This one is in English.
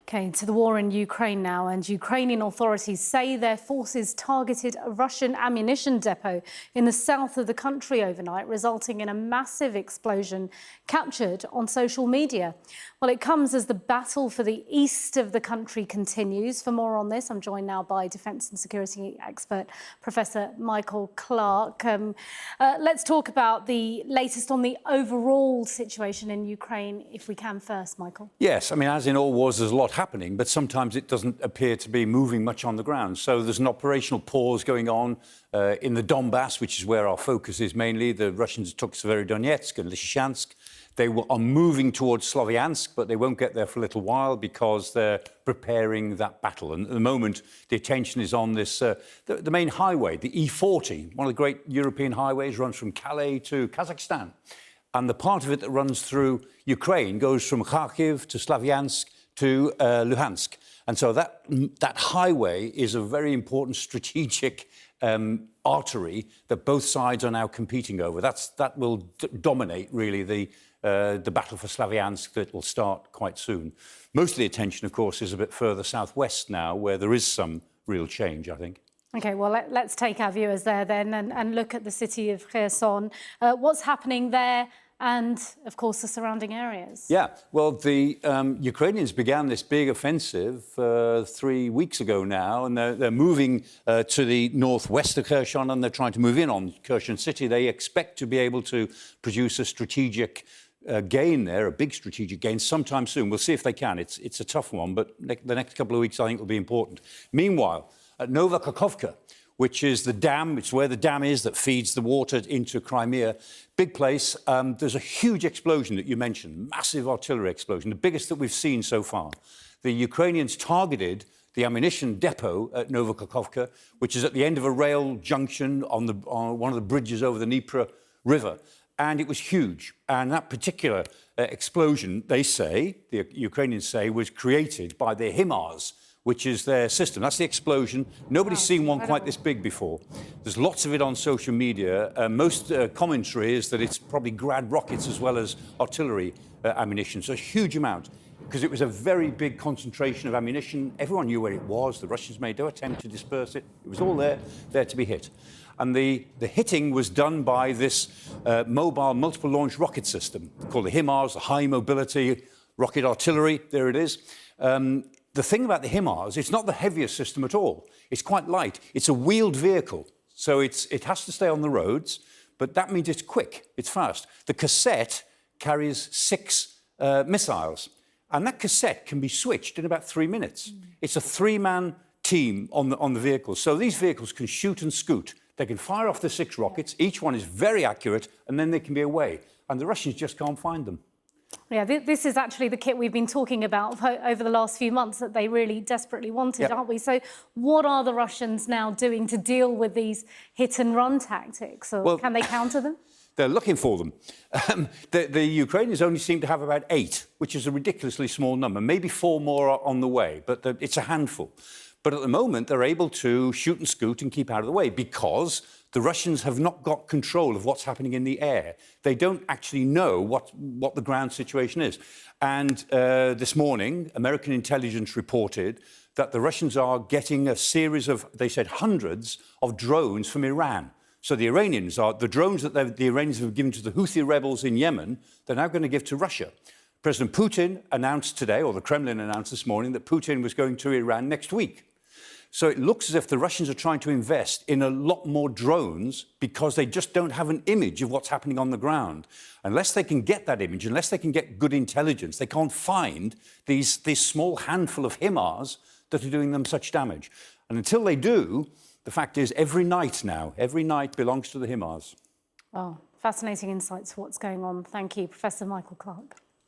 Okay, to the war in Ukraine now, and Ukrainian authorities say their forces targeted a Russian ammunition depot in the south of the country overnight, resulting in a massive explosion captured on social media. Well, it comes as the battle for the east of the country continues. For more on this, I'm joined now by defence and security expert Professor Michael Clark. Let's talk about the latest on the overall situation in Ukraine, if we can first, Michael. Yes, I mean, as in all wars, there's a lot happening, but sometimes it doesn't appear to be moving much on the ground. So there's an operational pause going on in the Donbass, which is where our focus is mainly. The Russians took Severodonetsk and Lysychansk. They are moving towards Slavyansk, but they won't get there for a little while because they're preparing that battle. And at the moment, the attention is on this, the main highway, the E40, one of the great European highways, runs from Calais to Kazakhstan. And the part of it that runs through Ukraine goes from Kharkiv to Slavyansk to Luhansk. And so that highway is a very important strategic artery that both sides are now competing over. That will dominate, really, the battle for Slavyansk that will start quite soon. Most of the attention, of course, is a bit further southwest now, where there is some real change, I think. OK, well, let's take our viewers there then and look at the city of Kherson. What's happening there and, of course, the surrounding areas? Yeah, well, the Ukrainians began this big offensive 3 weeks ago now, and they're moving to the northwest of Kherson, and they're trying to move in on Kherson city. They expect to be able to produce a strategic gain there, a big strategic gain, sometime soon. We'll see if they can. It's a tough one, but the next couple of weeks, I think, will be important. Meanwhile, at Nova Kakhovka, which is the dam, it's where the dam is that feeds the water into Crimea. Big place. There's a huge explosion that you mentioned, massive artillery explosion, the biggest that we've seen so far. The Ukrainians targeted the ammunition depot at Nova Kakhovka, which is at the end of a rail junction on one of the bridges over the Dnieper River. And it was huge. And that particular explosion, they say, the Ukrainians say, was created by the HIMARS, which is their system. That's the explosion. Nobody's seen one quite this big before. There's lots of it on social media. Most commentary is that it's probably Grad rockets as well as artillery ammunition. So a huge amount, because it was a very big concentration of ammunition. Everyone knew where it was. The Russians made no attempt to disperse it. It was all there to be hit. And the hitting was done by this mobile multiple launch rocket system called the HIMARS, the High Mobility Rocket Artillery. There it is. The thing about the HIMARS, it's not the heaviest system at all. It's quite light. It's a wheeled vehicle, so it has to stay on the roads, but that means it's quick, it's fast. The cassette carries 6 missiles, and that cassette can be switched in about 3 minutes. It's a 3-man team on the vehicle, so these vehicles can shoot and scoot. They can fire off the 6 rockets, each one is very accurate, and then they can be away, and the Russians just can't find them. Yeah, this is actually the kit we've been talking about over the last few months that they really desperately wanted, aren't we? So what are the Russians now doing to deal with these hit-and-run tactics? Or can they counter them? They're looking for them. The Ukrainians only seem to have about 8, which is a ridiculously small number. Maybe 4 more are on the way, but it's a handful. But at the moment, they're able to shoot and scoot and keep out of the way because the Russians have not got control of what's happening in the air. They don't actually know what the ground situation is. And this morning, American intelligence reported that the Russians are getting a series of, they said, hundreds of drones from Iran. So the drones that the Iranians have given to the Houthi rebels in Yemen, they're now going to give to Russia. President Putin announced today, or the Kremlin announced this morning, that Putin was going to Iran next week. So it looks as if the Russians are trying to invest in a lot more drones because they just don't have an image of what's happening on the ground. Unless they can get that image, unless they can get good intelligence, they can't find these small handful of HIMARS that are doing them such damage. And until they do, the fact is every night belongs to the HIMARS. Oh, fascinating insights to what's going on. Thank you, Professor Michael Clark.